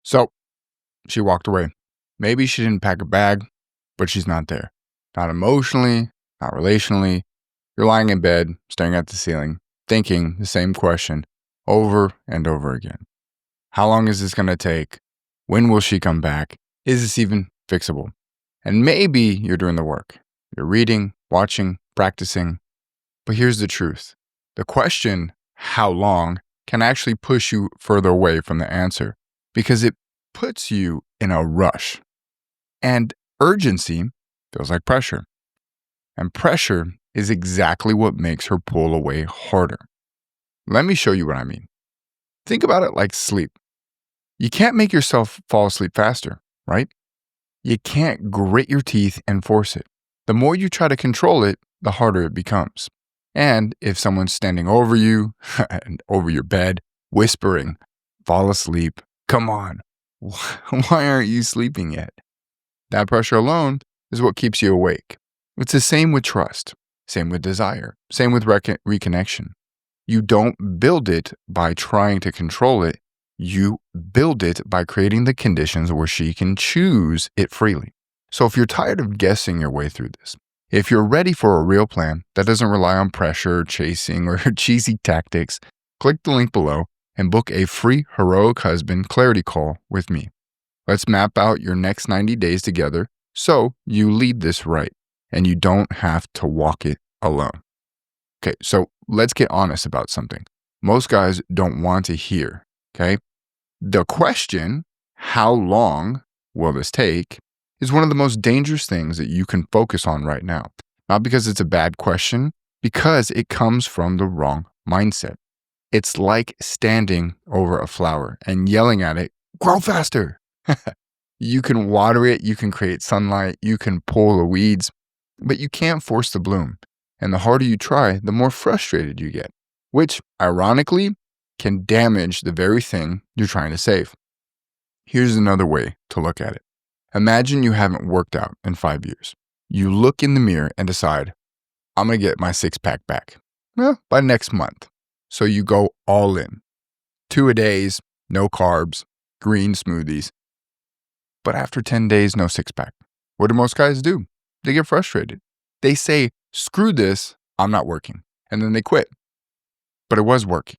So she walked away. Maybe she didn't pack a bag, but she's not there. Not emotionally, not relationally. You're lying in bed, staring at the ceiling, thinking the same question over and over again. How long is this going to take? When will she come back? Is this even fixable? And maybe you're doing the work. You're reading, watching, practicing. But here's the truth. The question, how long, can actually push you further away from the answer because it puts you in a rush. And urgency feels like pressure. And pressure is exactly what makes her pull away harder. Let me show you what I mean. Think about it like sleep. You can't make yourself fall asleep faster, right? You can't grit your teeth and force it. The more you try to control it, the harder it becomes. And if someone's standing over you and over your bed, whispering, fall asleep, come on, why aren't you sleeping yet? That pressure alone is what keeps you awake. It's the same with trust, same with desire, same with reconnection. You don't build it by trying to control it. You build it by creating the conditions where she can choose it freely. So if you're tired of guessing your way through this, if you're ready for a real plan that doesn't rely on pressure, chasing, or cheesy tactics, click the link below and book a free Heroic Husband clarity call with me. Let's map out your next 90 days together so you lead this right and you don't have to walk it alone. Okay, so let's get honest about something. Most guys don't want to hear, okay? The question, how long will this take, is one of the most dangerous things that you can focus on right now. Not because it's a bad question, because it comes from the wrong mindset. It's like standing over a flower and yelling at it, grow faster. You can water it, you can create sunlight, you can pull the weeds, but you can't force the bloom. And the harder you try, the more frustrated you get, which ironically can damage the very thing you're trying to save. Here's another way to look at it. Imagine you haven't worked out in 5 years. You look in the mirror and decide, I'm going to get my six-pack back. Well, by next month. So you go all in. 2-a-days, no carbs, green smoothies. But after 10 days, no six-pack. What do most guys do? They get frustrated. They say, screw this, I'm not working. And then they quit. But it was working.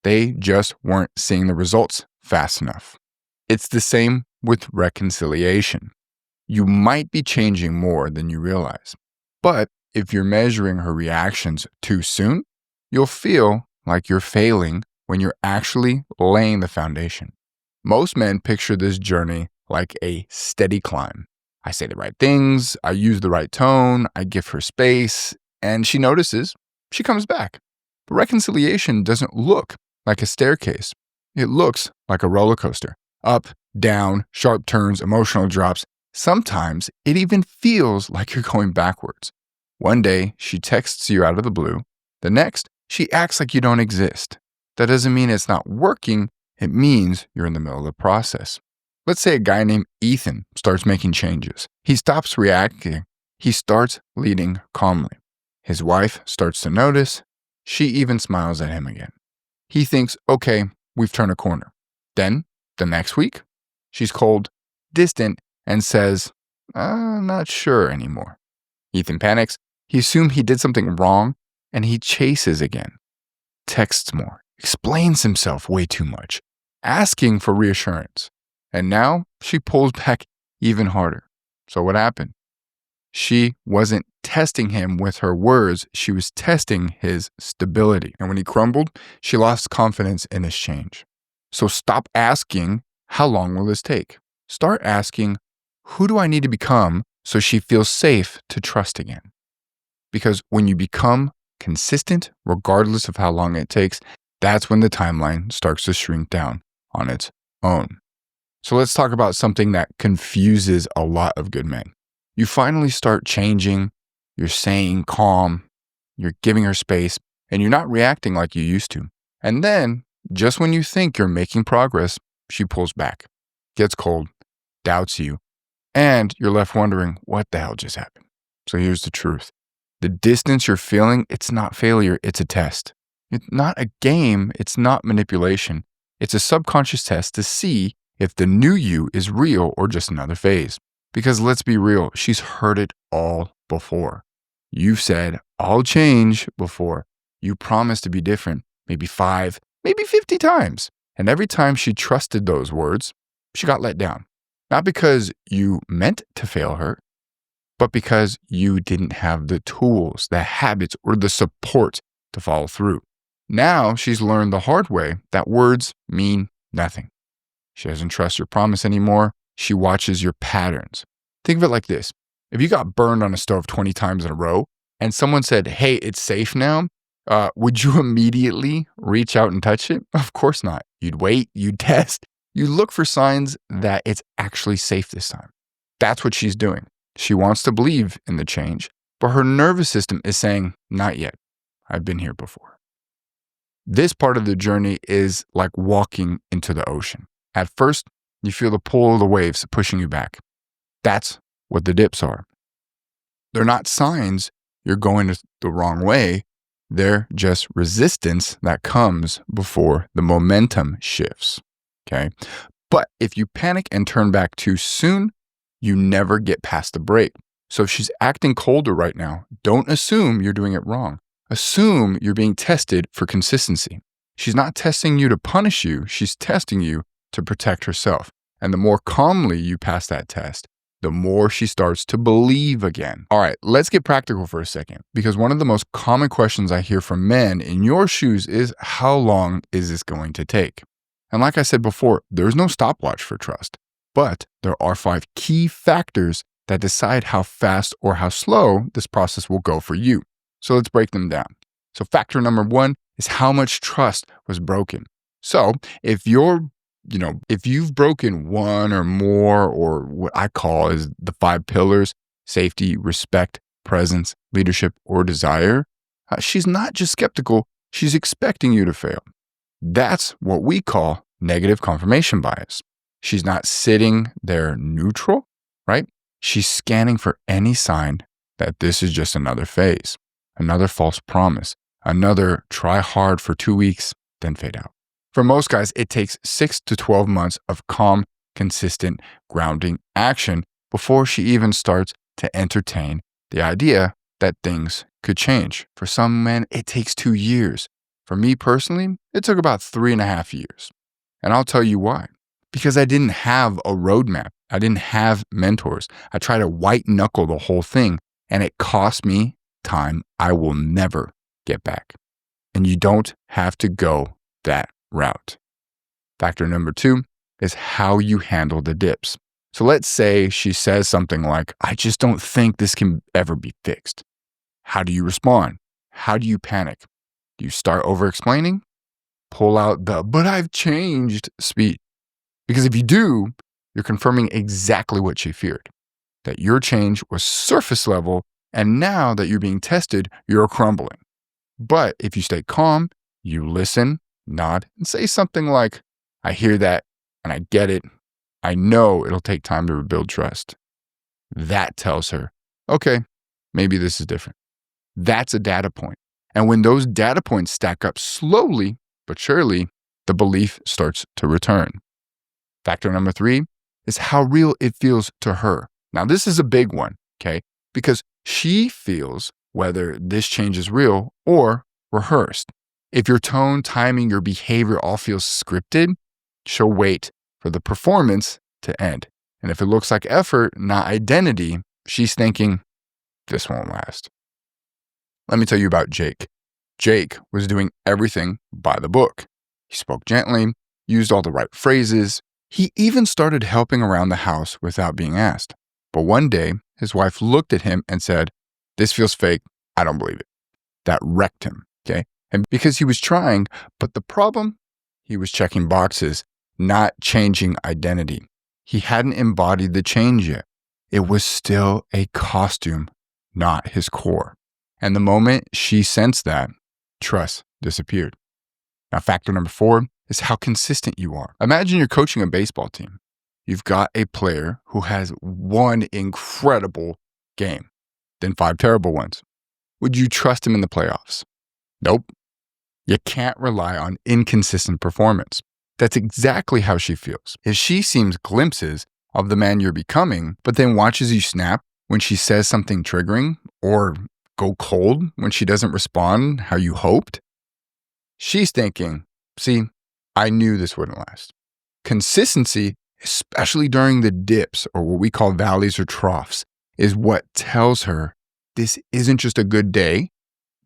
They just weren't seeing the results fast enough. It's the same with reconciliation. You might be changing more than you realize. But if you're measuring her reactions too soon, you'll feel like you're failing when you're actually laying the foundation. Most men picture this journey like a steady climb. I say the right things, I use the right tone, I give her space, and she notices, she comes back. But reconciliation doesn't look like a staircase. It looks like a roller coaster. Up, down, sharp turns, emotional drops. Sometimes it even feels like you're going backwards. One day, she texts you out of the blue. The next, she acts like you don't exist. That doesn't mean it's not working. It means you're in the middle of the process. Let's say a guy named Ethan starts making changes. He stops reacting. He starts leading calmly. His wife starts to notice. She even smiles at him again. He thinks, okay, we've turned a corner. Then, the next week, she's cold, distant, and says, not sure anymore. Ethan panics. He assumes he did something wrong, and he chases again. Texts more, explains himself way too much, asking for reassurance. And now she pulls back even harder. So what happened? She wasn't testing him with her words. She was testing his stability. And when he crumbled, she lost confidence in his change. So stop asking, how long will this take? Start asking, who do I need to become so she feels safe to trust again? Because when you become consistent, regardless of how long it takes, that's when the timeline starts to shrink down on its own. So let's talk about something that confuses a lot of good men. You finally start changing, you're staying calm, you're giving her space, and you're not reacting like you used to. And then, just when you think you're making progress, she pulls back, gets cold, doubts you, and you're left wondering, what the hell just happened? So here's the truth. The distance you're feeling, it's not failure, it's a test. It's not a game, it's not manipulation. It's a subconscious test to see if the new you is real or just another phase. Because let's be real, she's heard it all before. You've said, I'll change before. You promised to be different, maybe 5, maybe 50 times. And every time she trusted those words, she got let down. Not because you meant to fail her, but because you didn't have the tools, the habits, or the support to follow through. Now she's learned the hard way that words mean nothing. She doesn't trust your promise anymore. She watches your patterns. Think of it like this. If you got burned on a stove 20 times in a row and someone said, hey, it's safe now, would you immediately reach out and touch it? Of course not. You'd wait, you'd test, you'd look for signs that it's actually safe this time. That's what she's doing. She wants to believe in the change, but her nervous system is saying, not yet. I've been here before. This part of the journey is like walking into the ocean. At first, you feel the pull of the waves pushing you back. That's what the dips are. They're not signs you're going the wrong way. They're just resistance that comes before the momentum shifts. Okay. But if you panic and turn back too soon, you never get past the break. So if she's acting colder right now, don't assume you're doing it wrong. Assume you're being tested for consistency. She's not testing you to punish you. She's testing you to protect herself. And the more calmly you pass that test, the more she starts to believe again. All right, let's get practical for a second, because one of the most common questions I hear from men in your shoes is, how long is this going to take? And like I said before, there's no stopwatch for trust, but there are 5 key factors that decide how fast or how slow this process will go for you. So let's break them down. So factor number 1 is how much trust was broken. So if you've broken one or more, or what I call is the 5 pillars, safety, respect, presence, leadership, or desire, she's not just skeptical, she's expecting you to fail. That's what we call negative confirmation bias. She's not sitting there neutral, right? She's scanning for any sign that this is just another phase, another false promise, another try hard for 2 weeks, then fade out. For most guys, it takes 6 to 12 months of calm, consistent, grounding action before she even starts to entertain the idea that things could change. For some men, it takes 2 years. For me personally, it took about 3.5 years. And I'll tell you why. Because I didn't have a roadmap. I didn't have mentors. I tried to white knuckle the whole thing, and it cost me time I will never get back. And you don't have to go that route. Factor number 2 is how you handle the dips. So let's say she says something like, I just don't think this can ever be fixed. How do you respond? How do you panic? Do you start over-explaining? Pull out the, but I've changed speech. Because if you do, you're confirming exactly what she feared, that your change was surface level, and now that you're being tested, you're crumbling. But if you stay calm, you listen, nod, and say something like, I hear that and I get it. I know it'll take time to rebuild trust. That tells her, okay, maybe this is different. That's a data point. And when those data points stack up slowly but surely, the belief starts to return. Factor number 3 is how real it feels to her. Now, this is a big one, okay? Because she feels whether this change is real or rehearsed. If your tone, timing, your behavior all feels scripted, she'll wait for the performance to end. And if it looks like effort, not identity, she's thinking, this won't last. Let me tell you about Jake. Jake was doing everything by the book. He spoke gently, used all the right phrases. He even started helping around the house without being asked. But one day, his wife looked at him and said, this feels fake. I don't believe it. That wrecked him, okay? And because he was trying, but the problem, he was checking boxes, not changing identity. He hadn't embodied the change yet. It was still a costume, not his core. And the moment she sensed that, trust disappeared. Now, factor number 4 is how consistent you are. Imagine you're coaching a baseball team. You've got a player who has one incredible game, then 5 terrible ones. Would you trust him in the playoffs? Nope. You can't rely on inconsistent performance. That's exactly how she feels. If she sees glimpses of the man you're becoming, but then watches you snap when she says something triggering or go cold when she doesn't respond how you hoped, she's thinking, see, I knew this wouldn't last. Consistency, especially during the dips or what we call valleys or troughs, is what tells her this isn't just a good day,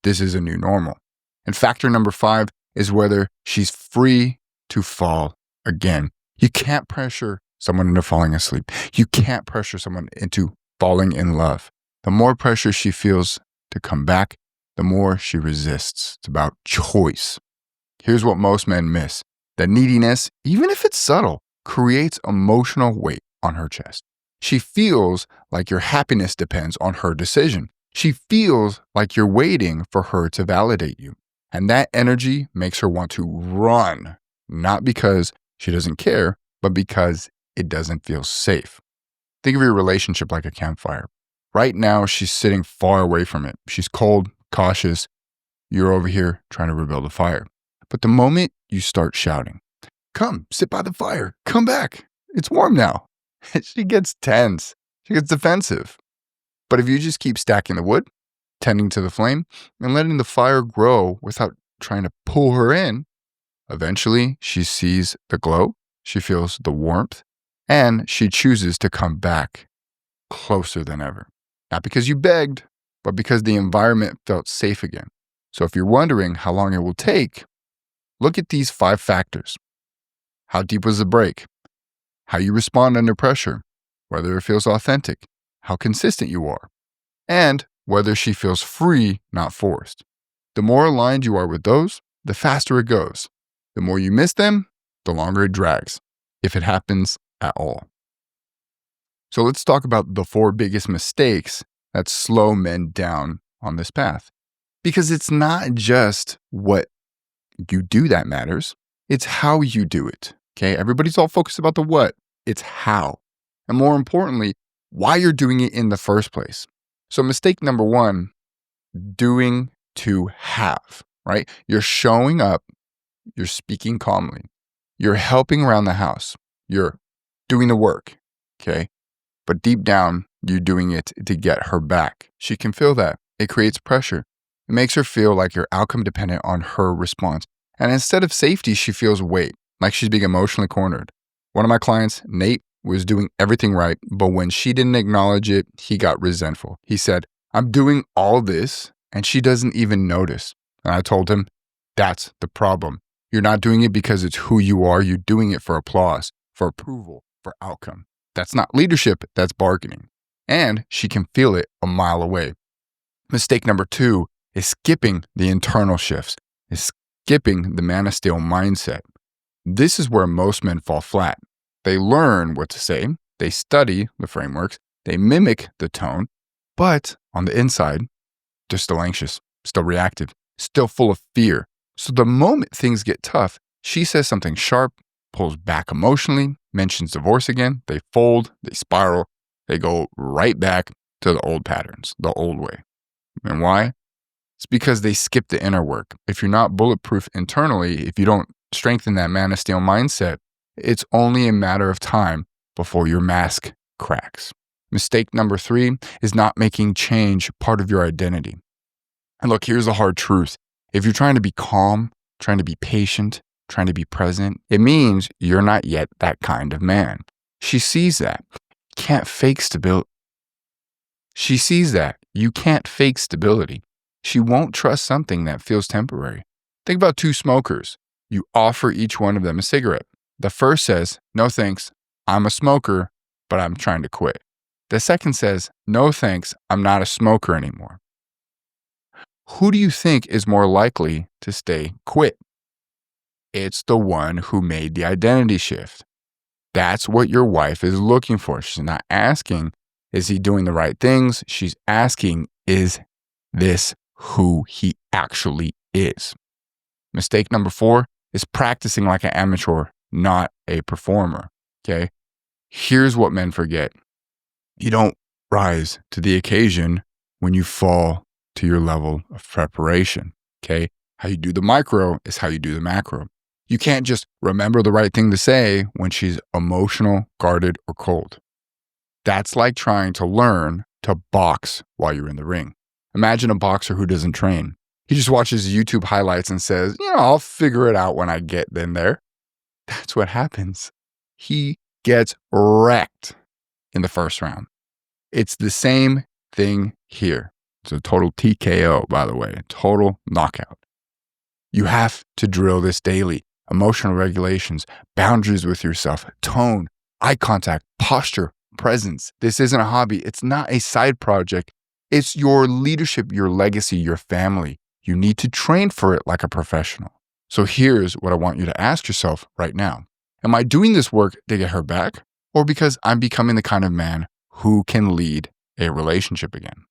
this is a new normal. And factor number 5 is whether she's free to fall again. You can't pressure someone into falling asleep. You can't pressure someone into falling in love. The more pressure she feels to come back, the more she resists. It's about choice. Here's what most men miss. That neediness, even if it's subtle, creates emotional weight on her chest. She feels like your happiness depends on her decision. She feels like you're waiting for her to validate you. And that energy makes her want to run, not because she doesn't care, but because it doesn't feel safe. Think of your relationship like a campfire. Right now, she's sitting far away from it. She's cold, cautious. You're over here trying to rebuild a fire. But the moment you start shouting, come, sit by the fire, come back, it's warm now, she gets tense, she gets defensive. But if you just keep stacking the wood, tending to the flame, and letting the fire grow without trying to pull her in, eventually she sees the glow, she feels the warmth, and she chooses to come back closer than ever. Not because you begged, but because the environment felt safe again. So if you're wondering how long it will take, look at these 5 factors. How deep was the break? How you respond under pressure, whether it feels authentic, how consistent you are, and whether she feels free, not forced. The more aligned you are with those, the faster it goes. The more you miss them, the longer it drags, if it happens at all. So let's talk about the 4 biggest mistakes that slow men down on this path. Because it's not just what you do that matters, it's how you do it. Okay, everybody's all focused about the what, it's how. And more importantly, why you're doing it in the first place. So mistake number 1, doing to have, right? You're showing up, you're speaking calmly, you're helping around the house, you're doing the work, okay? But deep down, you're doing it to get her back. She can feel that. It creates pressure. It makes her feel like you're outcome dependent on her response. And instead of safety, she feels weight, like she's being emotionally cornered. One of my clients, Nate, was doing everything right, but when she didn't acknowledge it, he got resentful. He said, I'm doing all this, and she doesn't even notice. And I told him, that's the problem. You're not doing it because it's who you are. You're doing it for applause, for approval, for outcome. That's not leadership, that's bargaining. And she can feel it a mile away. Mistake number 2 is skipping the internal shifts, is skipping the man of steel mindset. This is where most men fall flat. They learn what to say, they study the frameworks, they mimic the tone, but on the inside, they're still anxious, still reactive, still full of fear. So the moment things get tough, she says something sharp, pulls back emotionally, mentions divorce again, they fold, they spiral, they go right back to the old patterns, the old way. And why? It's because they skip the inner work. If you're not bulletproof internally, if you don't strengthen that man of steel mindset, it's only a matter of time before your mask cracks. Mistake number 3 is not making change part of your identity. And look, here's the hard truth. If you're trying to be calm, trying to be patient, trying to be present, it means you're not yet that kind of man. She sees that. Can't fake stability. She sees that. You can't fake stability. She won't trust something that feels temporary. Think about 2 smokers. You offer each one of them a cigarette. The first says, no thanks, I'm a smoker, but I'm trying to quit. The second says, no thanks, I'm not a smoker anymore. Who do you think is more likely to stay quit? It's the one who made the identity shift. That's what your wife is looking for. She's not asking, is he doing the right things? She's asking, is this who he actually is? Mistake number 4 is practicing like an amateur, not a performer. Okay. Here's what men forget. You don't rise to the occasion when you fall to your level of preparation. Okay. How you do the micro is how you do the macro. You can't just remember the right thing to say when she's emotional, guarded, or cold. That's like trying to learn to box while you're in the ring. Imagine a boxer who doesn't train. He just watches YouTube highlights and says, I'll figure it out when I get in there. That's what happens. He gets wrecked in the first round. It's the same thing here. It's a total TKO, by the way, total knockout. You have to drill this daily. Emotional regulations, boundaries with yourself, tone, eye contact, posture, presence. This isn't a hobby. It's not a side project. It's your leadership, your legacy, your family. You need to train for it like a professional. So here's what I want you to ask yourself right now. Am I doing this work to get her back, or because I'm becoming the kind of man who can lead a relationship again?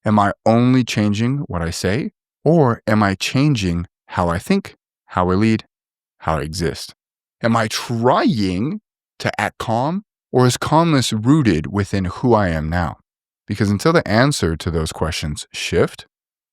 Am I only changing what I say, or am I changing how I think, how I lead, how I exist? Am I trying to act calm, or is calmness rooted within who I am now? Because until the answer to those questions shift,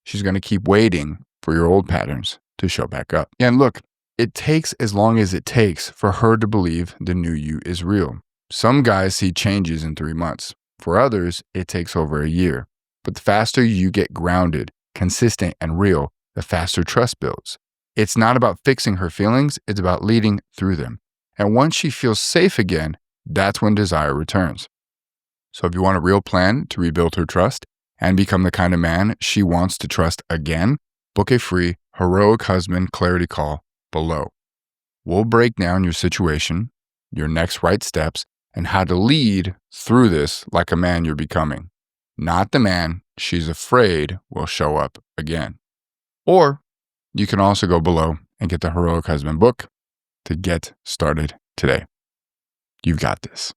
she's going to keep waiting for your old patterns to show back up. And look, it takes as long as it takes for her to believe the new you is real. Some guys see changes in 3 months. For others, it takes over a year. But the faster you get grounded, consistent, and real, the faster trust builds. It's not about fixing her feelings, it's about leading through them. And once she feels safe again, that's when desire returns. So if you want a real plan to rebuild her trust and become the kind of man she wants to trust again, book a free Heroic Husband Clarity Call below. We'll break down your situation, your next right steps, and how to lead through this like a man you're becoming, not the man she's afraid will show up again. Or you can also go below and get the Heroic Husband book to get started today. You've got this.